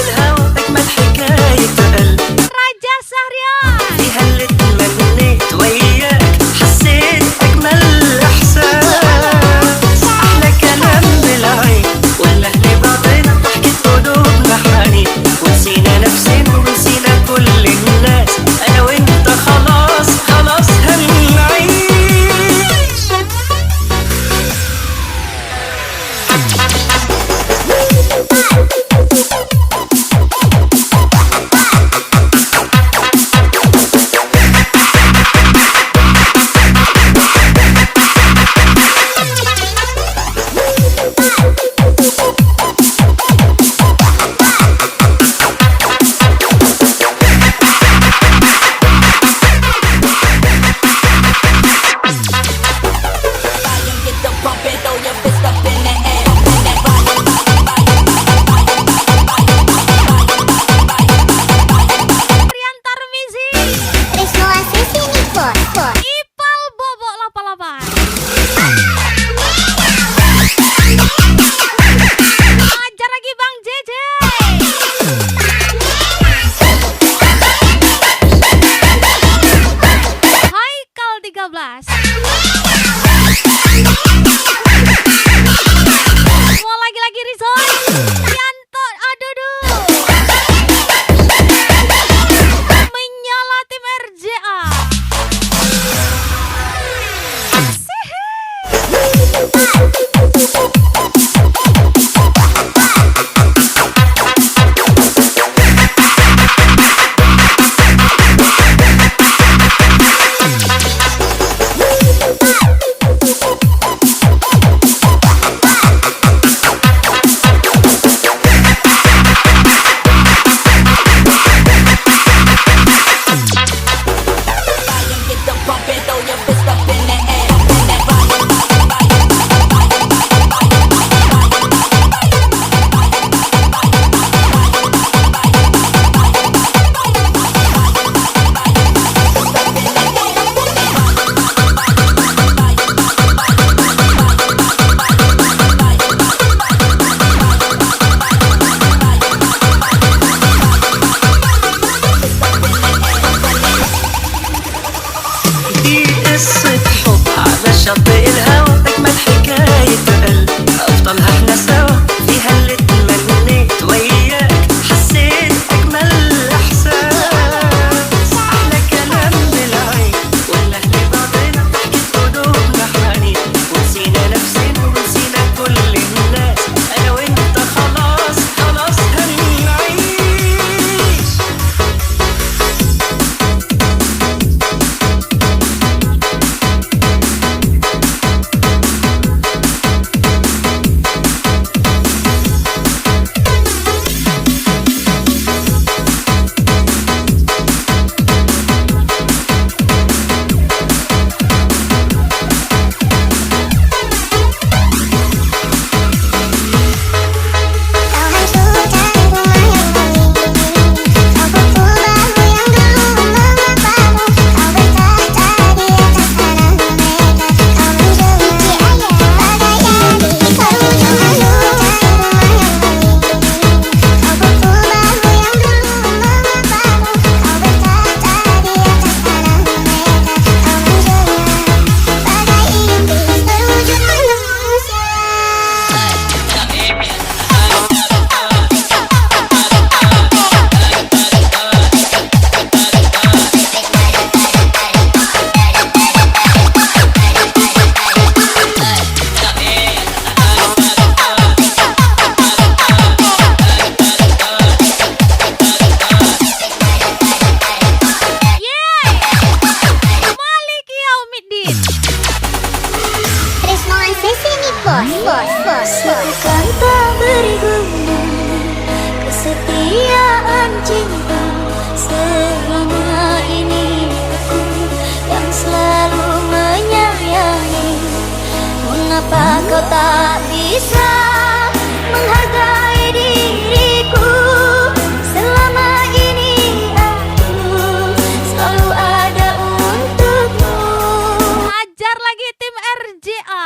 الهوى أجمل حكاية قلب Raja Sahrian. فيها اللي اتمنيت وياك حسيت أجمل إحساس أحلى كلام بالعين ولا لبعضنا ضحكت قلوبنا حنين ونسينا نفسنا ونسينا كل الناس أنا وأنت خلاص خلاص هنعيش Rian Tarmizi. Risno Asisi Nipon. Ipal Bobo 88. Ajar lagi Bang JJ. Haikal 13. Mau lagi-lagi Rizal. Yanto adudu. Menyala tim RJA. دي قصة حب على شاطئ الهوى أجمل حكاية قلب أفضلها احنا سوا فيها اللي اتمنيت وياك حسيت أجمل إحساس أحلى كلام بالعين ولا لبعضنا ضحكت قلوبنا حنين ونسينا نفسنا ونسينا كل الناس أنا وأنت خلاص خلاص هنعيش Kau hancurkan rumah yang berdiri. Kau pukul bahu yang dulu mengapaimu. Kau bertahta di atas tanah mereka. Kau menjadi ayah bagai adik. Kau hancurkan rumah yang berdiri. Kau pukul bahu yang dulu mengapaimu. Kau bertahta di atas tanah mereka. Kau menjadi bagai iblis terwujud manusia. Yeay. Maliki Yaumiddin. Risno Asisi Nipon. Seakan tak beri guna kesetiaan cinta selama ini aku yang selalu menyayangi. Mengapa kau tak bisa menghargai diriku? Selama ini aku selalu ada untukmu. Ajar lagi tim RJA.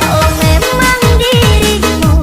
Oh memang dirimu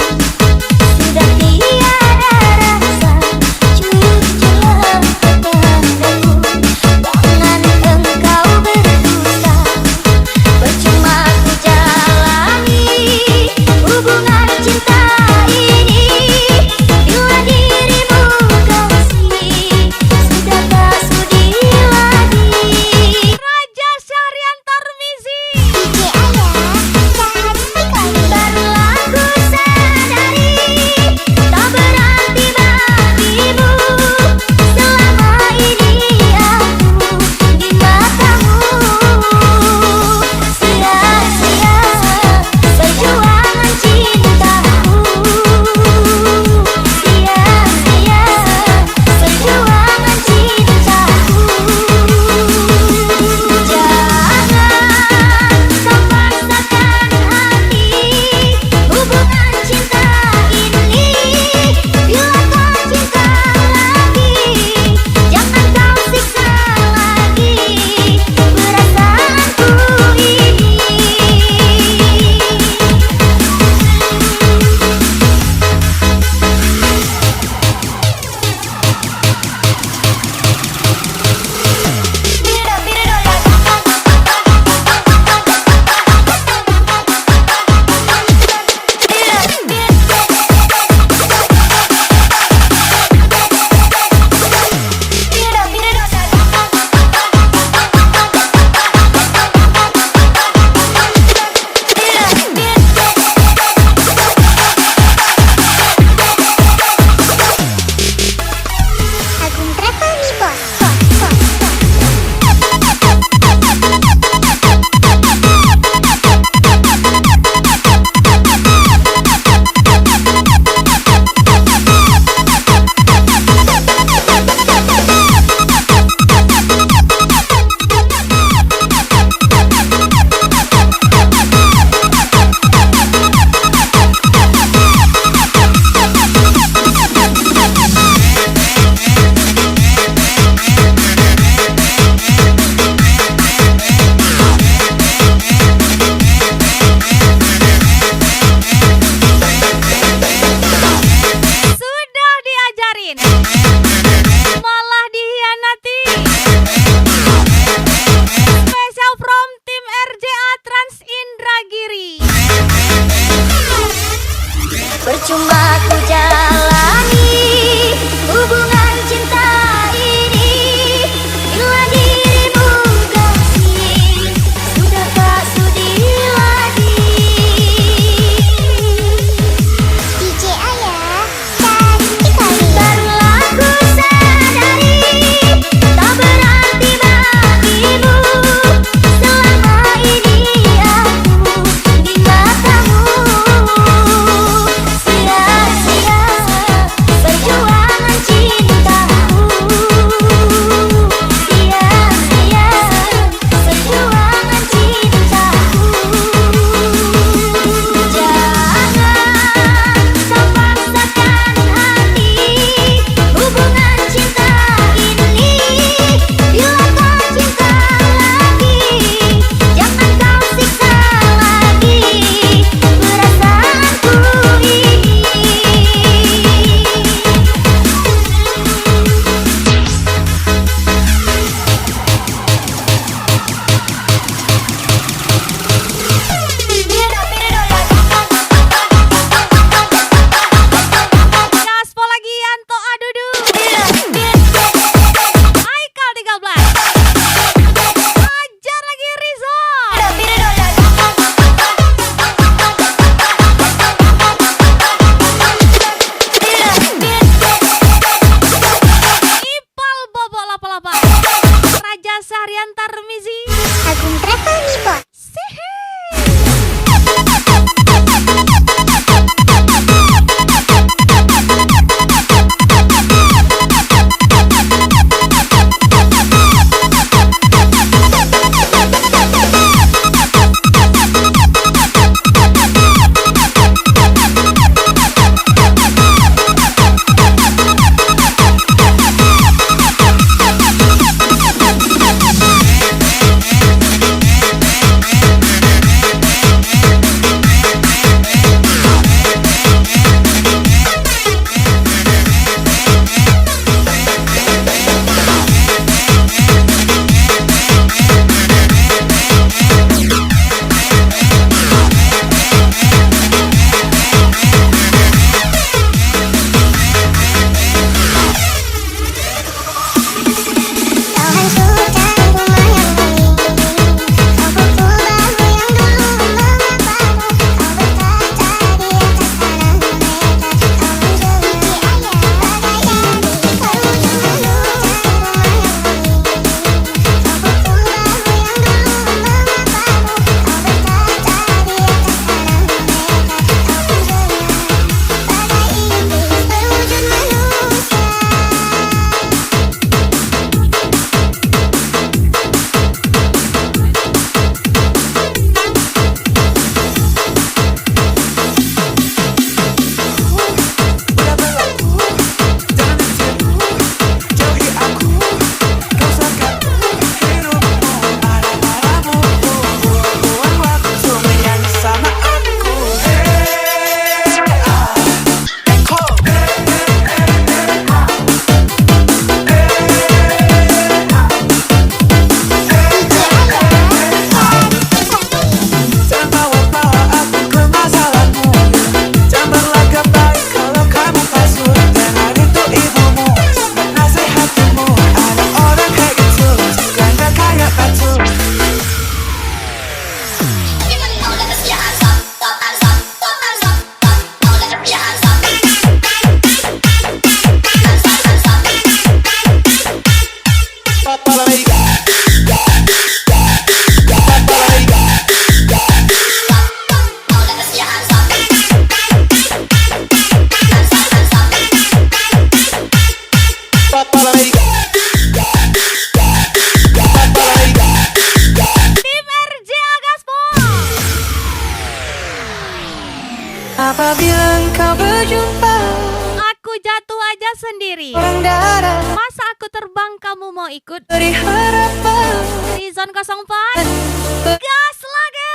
jatuh aja sendiri. Orang darah Masa aku terbang kamu mau ikut? beri harapan. Season 04 gas lagi.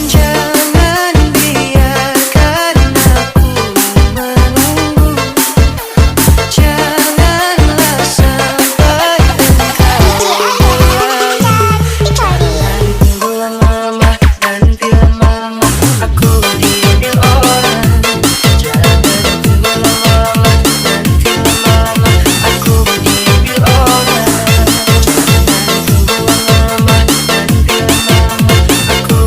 Jangan biarkan aku menunggu. Janganlah sampai tunggu lama-lama, nanti lama-lama aku diambil orang. Jangan tunggu lama-lama, nanti lama-lama aku diambil orang. Jangan tunggu lama-lama, nanti lama-lama aku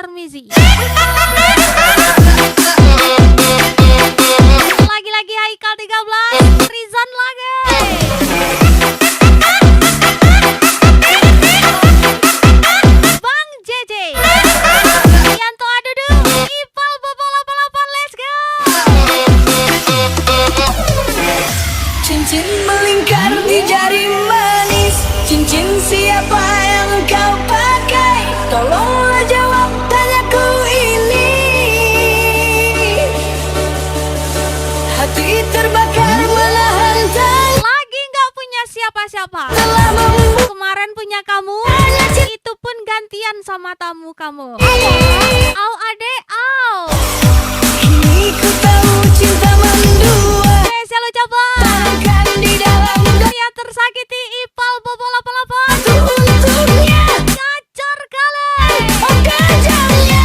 Tarmizi. Lagi-lagi Haikal 13, Rizan lagi. Bang JJ, Yanto Adudu, Ipal Bobo 88, let's go. Cincin melingkar di jari manis, cincin siapa yang kau pakai? Tolonglah jawab tanyaku ini. Hati terbakar belahan tangan, Lagi nggak punya siapa-siapa. telah membuat Kemarin punya kamu, itu pun gantian sama tamu kamu. Au ade, au. kini ku tahu cinta mendua. Spesial ucapan Kan di dalam yang tersakiti Ipal Bobo 88. untuknya, Gacor kali. oh kejamnya.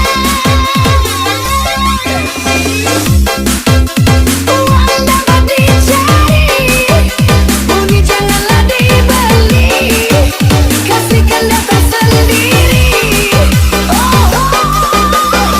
Uang dapat dicari, bunyi janganlah dibeli, kasihkan datang sendiri. Oh, oh, oh.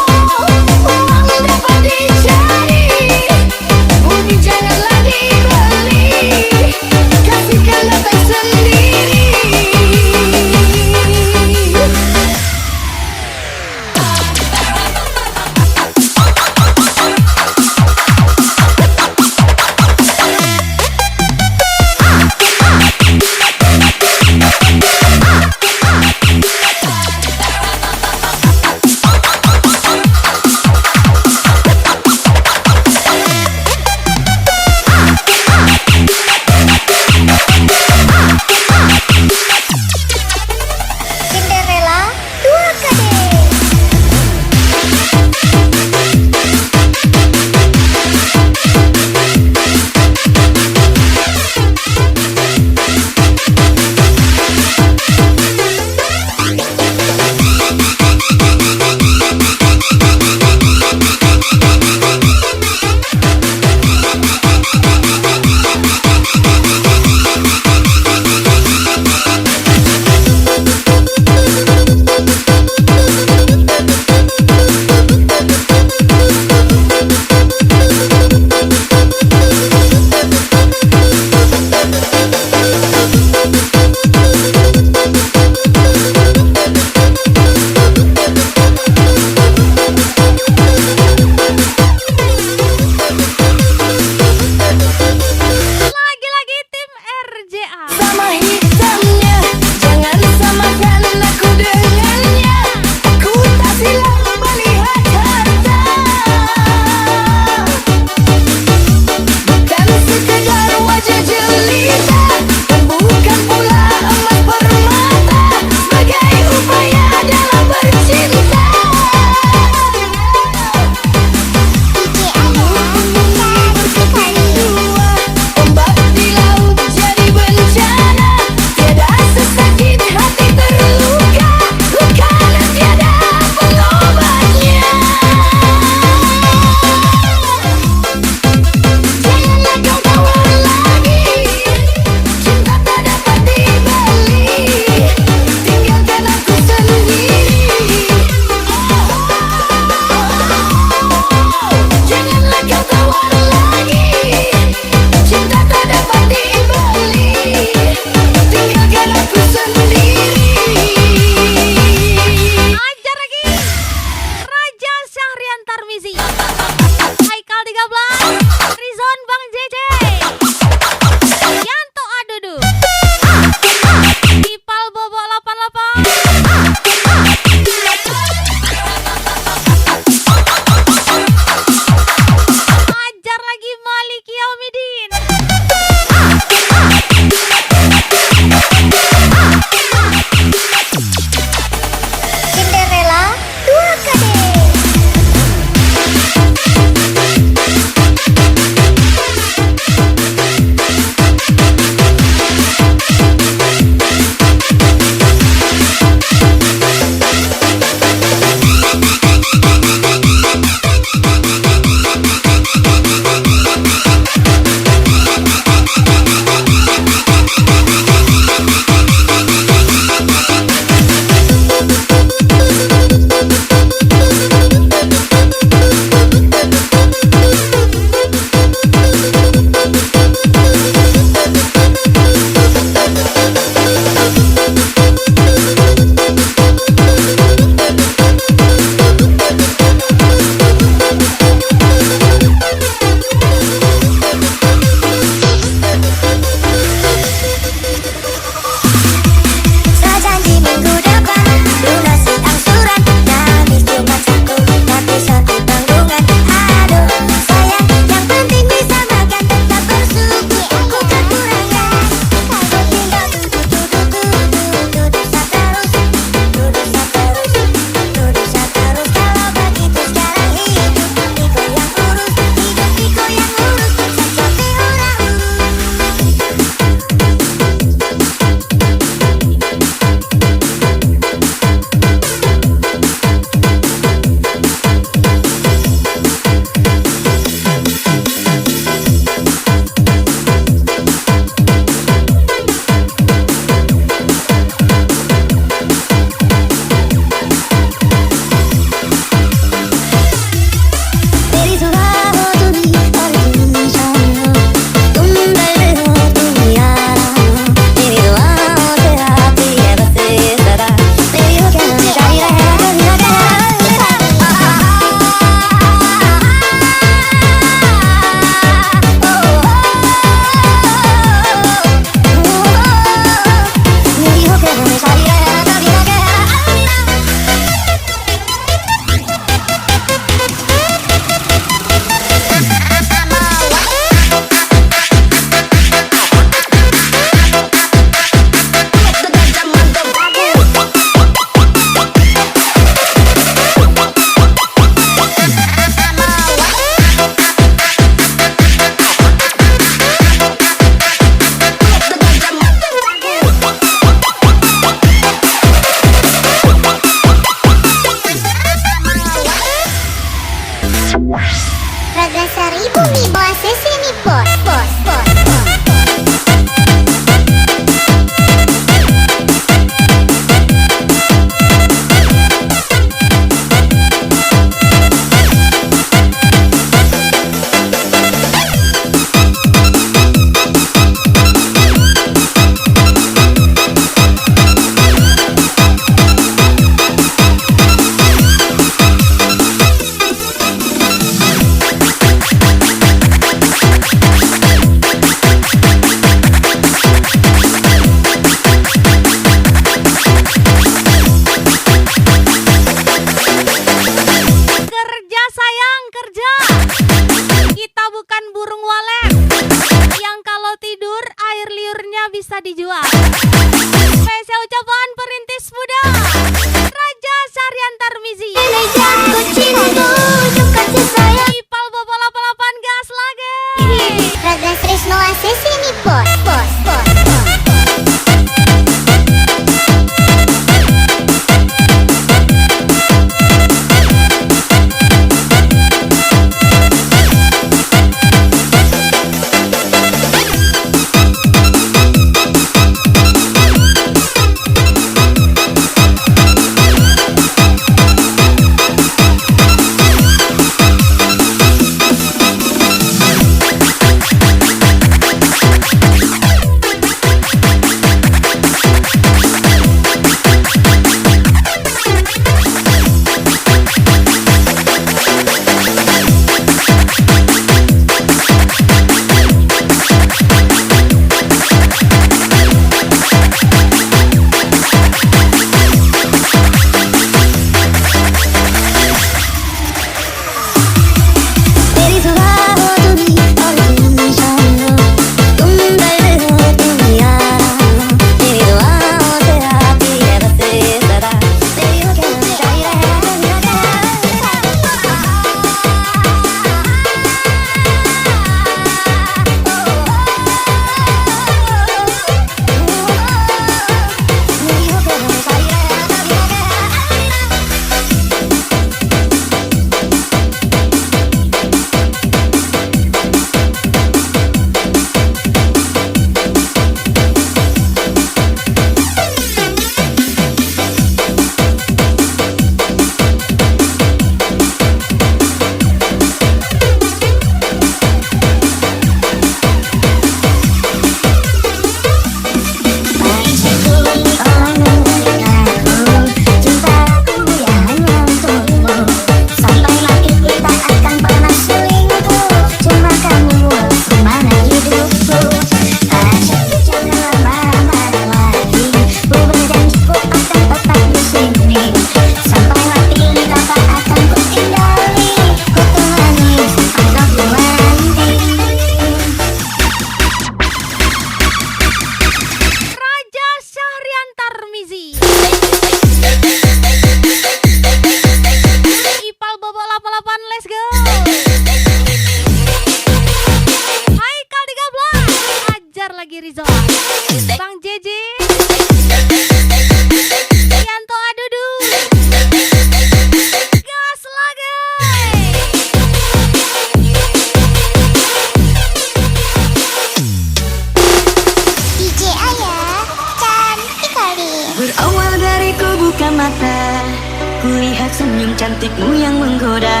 cantikmu yang menggoda.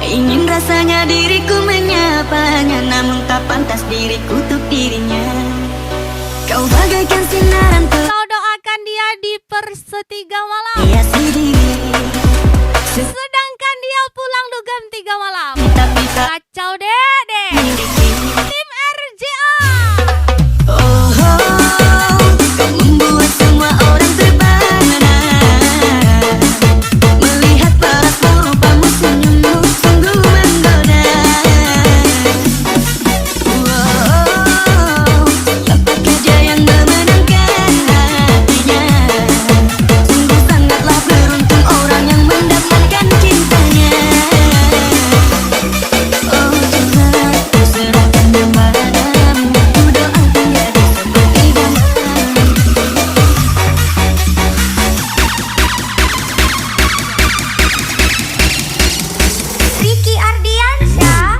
Ingin rasanya diriku menyapanya, namun tak pantas diriku untuk dirinya. Kau bagaikan sinaran Kau doakan dia di pertiga malam, hiasi diri, sedangkan dia pulang dugem 3 malam. tapi tak Kacau dede. miliki. Tim RJA. Oh, kau membuat semua orang terpana. Melihat parasmu, rupamu, senyummu sungguh menggoda. Wow, siapakah dia yang memenangkan hatinya? Sungguh sangatlah beruntung orang yang mendapatkan cintanya. Oh Tuhan, ku serahkan kepadamu, ku doakan jadi seperti idaman. Ricky Ardiansyah.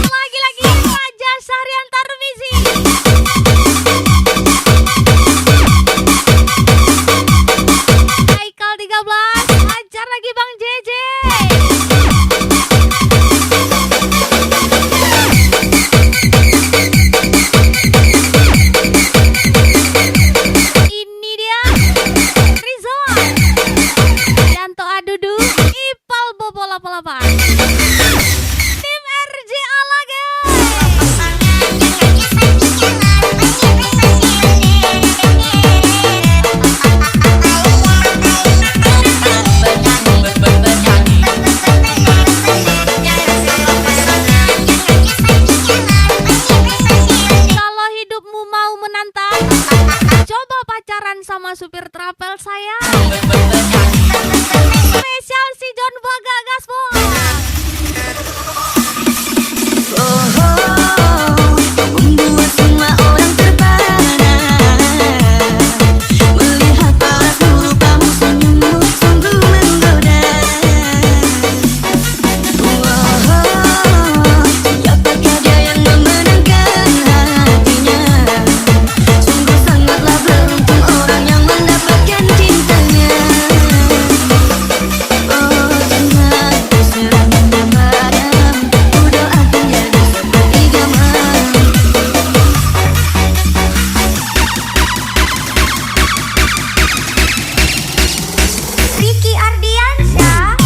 Lagi-lagi Raja Sahrian Tarmizi. Haikal 13, ajar lagi Bang JJ. Ini dia Rizwan, Yanto Adudu, Ipal Bobo 88. Tim RJA lagi. Kalau hidupmu mau menantang, coba pacaran sama supir trapel saya. Spesial si John Baga Gaspol. Oh, kau membuat semua orang terpana. Melihat parasmu, rupamu, senyummu sungguh menggoda. Wow, siapakah dia yang memenangkan hatinya? Sungguh sangatlah beruntung orang yang mendapatkan cintanya. Oh Tuhan, ku serahkan kepadamu, ku doakan jadi seperti gamal. Ricky Ardiansyah.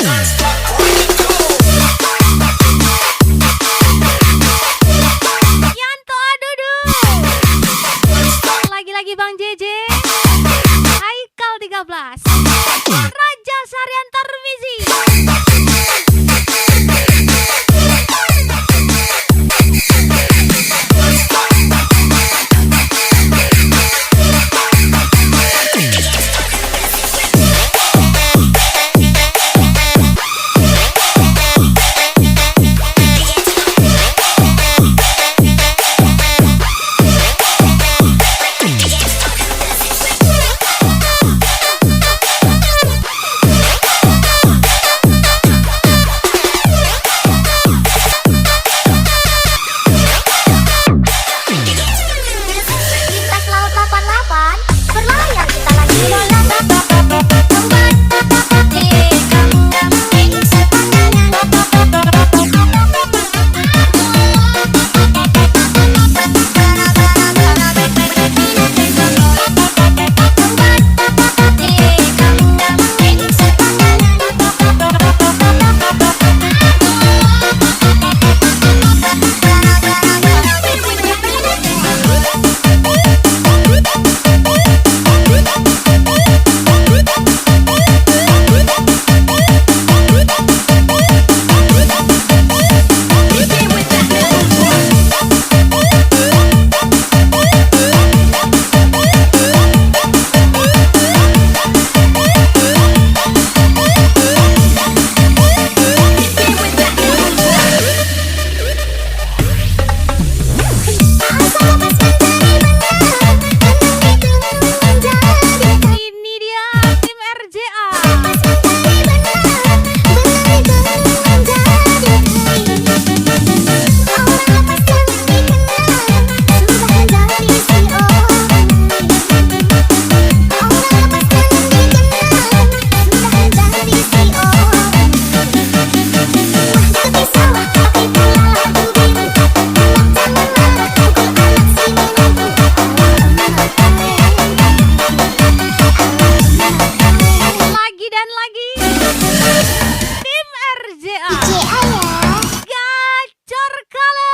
Yanto Adudu. Lagi-lagi Bang JJ. Haikal 13. Raja Sarian Tarmizi. Lintas Laut 88 berlayar kita lagi bola. Ini dia tim RJA. Lagi dan lagi. Tim RJA. Gacor kali.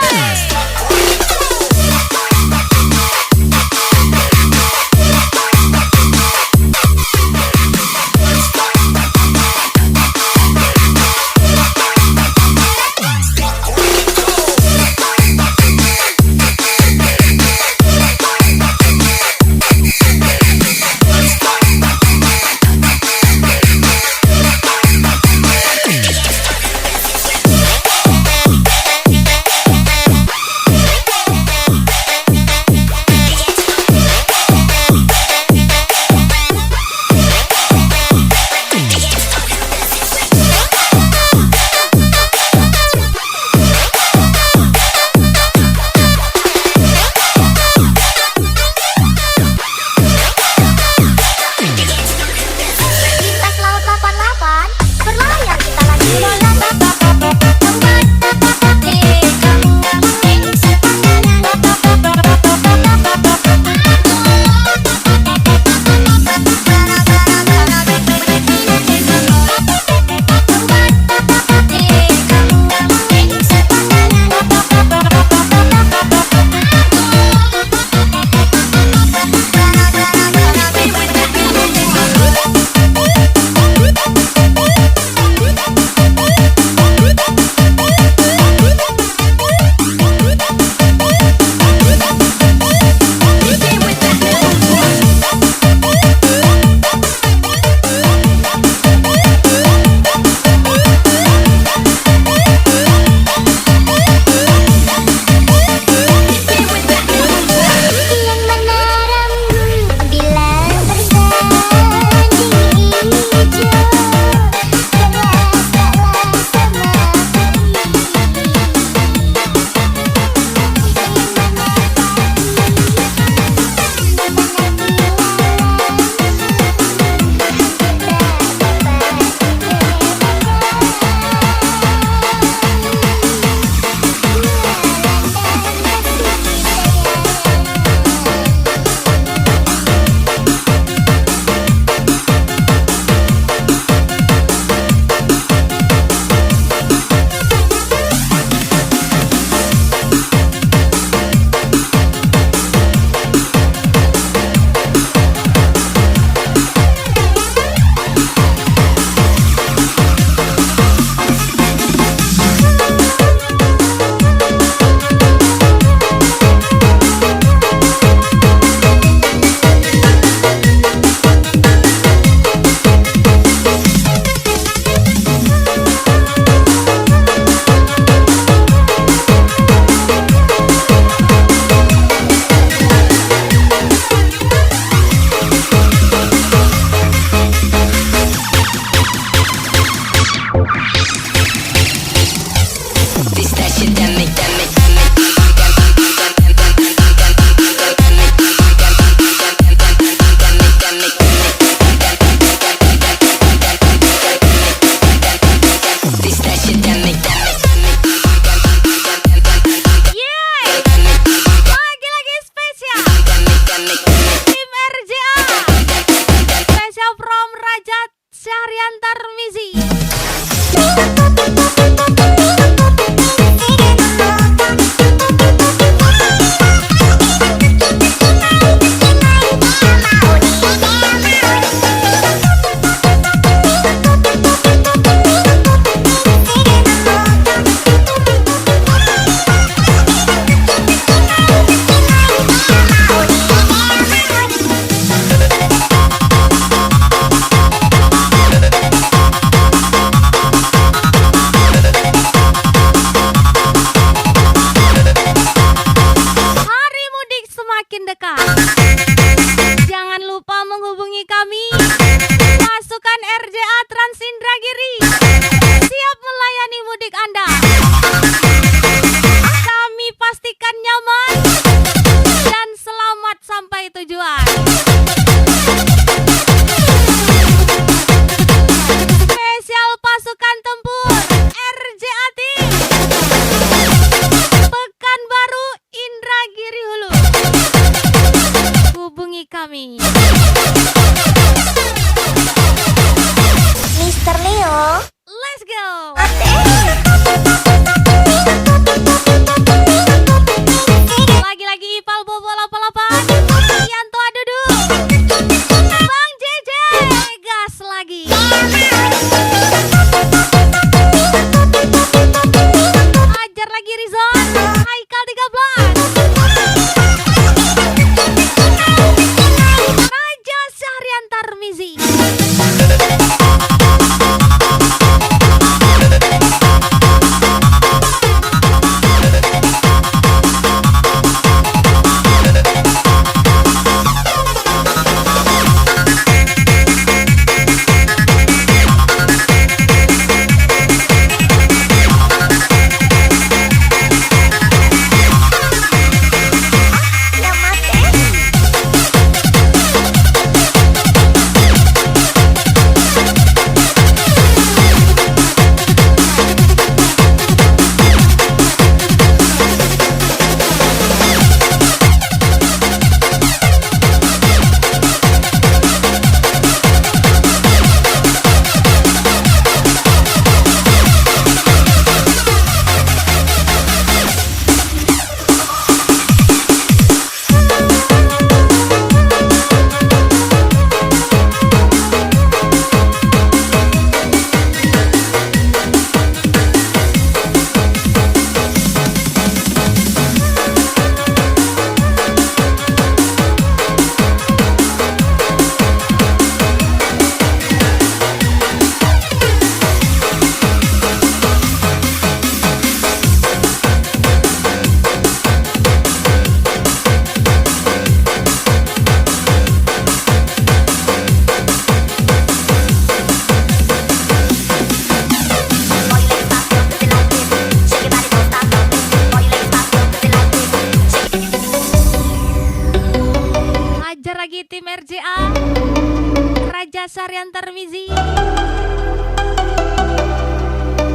Raja Sarian Tarmizi,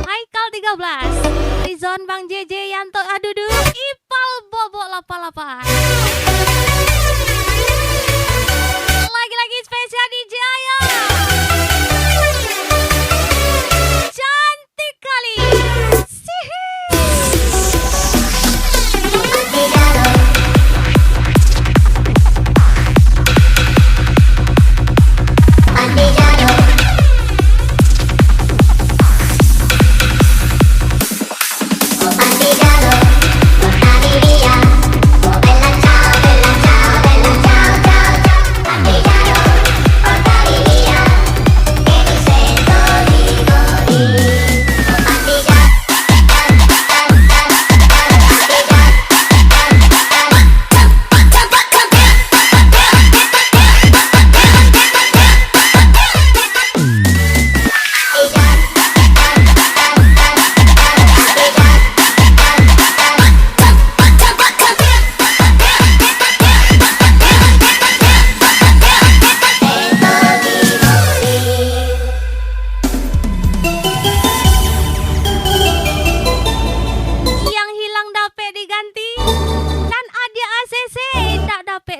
Haikal 13, Rizon Bang JJ Yanto Adudu, Ipal Bobo Lapa-Lapa. Lagi-lagi spesial DJ Aya. Cantik kali.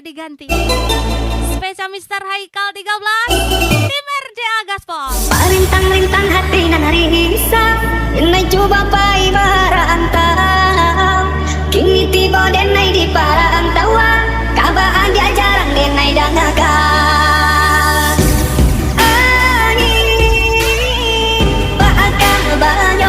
Diganti. Spesial Mr. Haikal 13, tim RJA Gaspol. Parintang-rintang hati nan risa, nai coba pai barantau. Kini tiba denai di parantawa, kabaan dia jarang denai dangakan. Angin bakal banyak.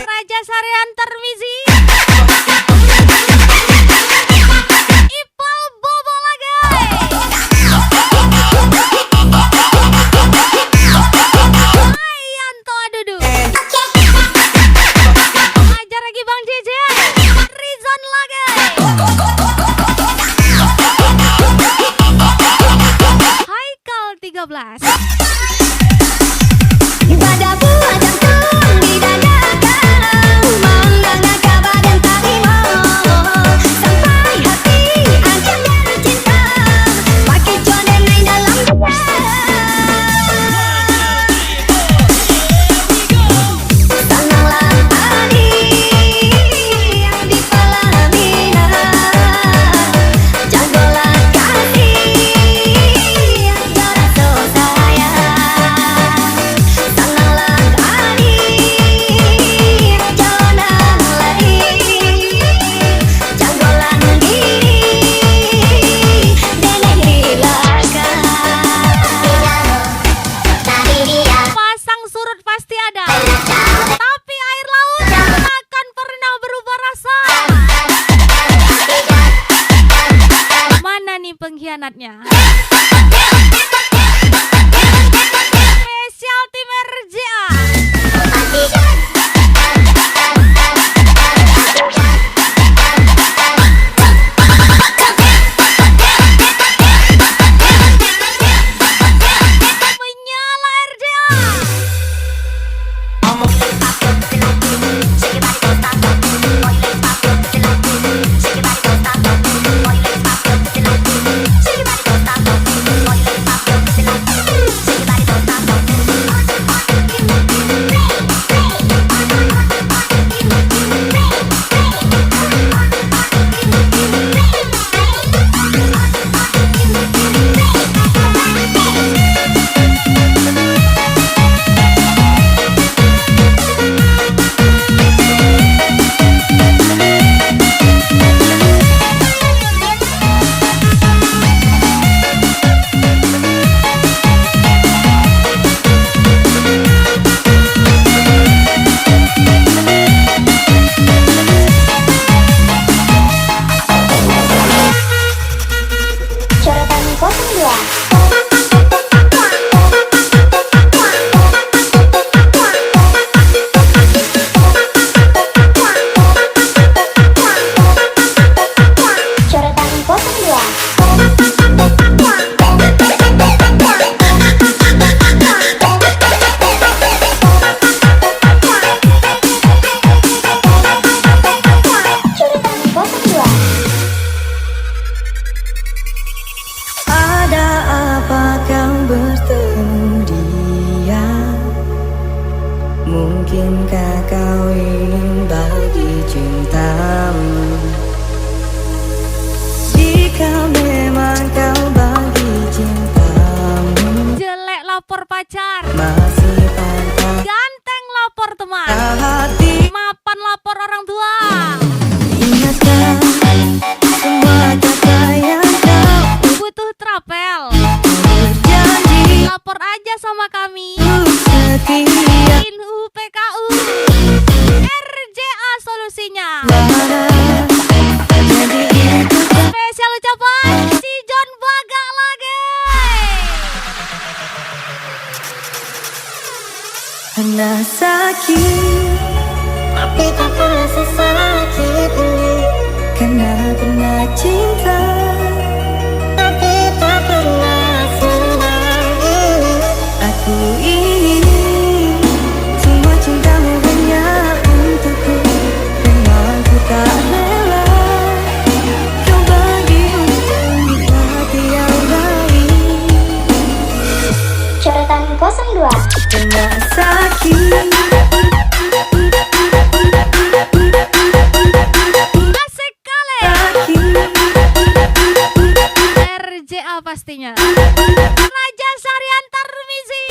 Raja Sarian Tarmizi, Ipal Bobo Lagai, Yanto Adudu, ajar lagi Bang JJ, Rizon Lagai, Haikal 13. Pengkhianatnya. Spesial tim RJA. Mungkinkah kau ingin bagi cintamu? Jika memang kau bagi cintamu, Jelek lapor pacar, masih pantas ganteng lapor teman, hati. mapan lapor orang tua. Ingatkan semua kata yang kau Butuh trapel, berjanji. lapor aja sama kami. Setia Inhu PKU RJA solusinya. mana jadi itu Spesial ucapan si John Baga lagi. pernah sakit, Tapi tak pernah sesakit ini. karena pernah cinta. Tapi tak pernah senang ini. Aku ingin semua cintamu hanya untukku. Memang ku tak rela kau bagi untuk hati yang lain. Coretan 02. Pernah sakit, Asik kali. RJA pastinya. Raja Saryantar Misi.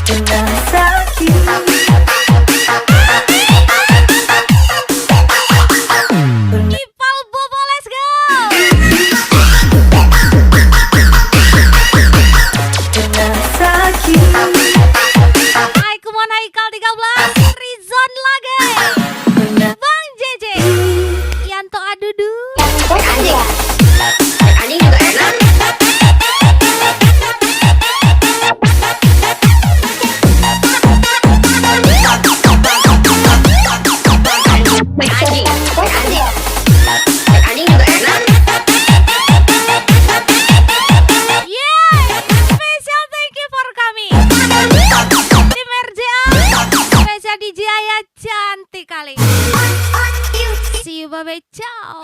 pernah sakit, Ipal Bobo, let's go. pernah sakit, Hai Kumon Haikal 13 Rizon lagi. pernah Bang JJ Yanto Adudu. Anjing juga enak. Anjing juga enak. Yeay, special thank you for kami. Tim RJA, spesial DJ Aya cantik kali. See you, bye-bye, ciao.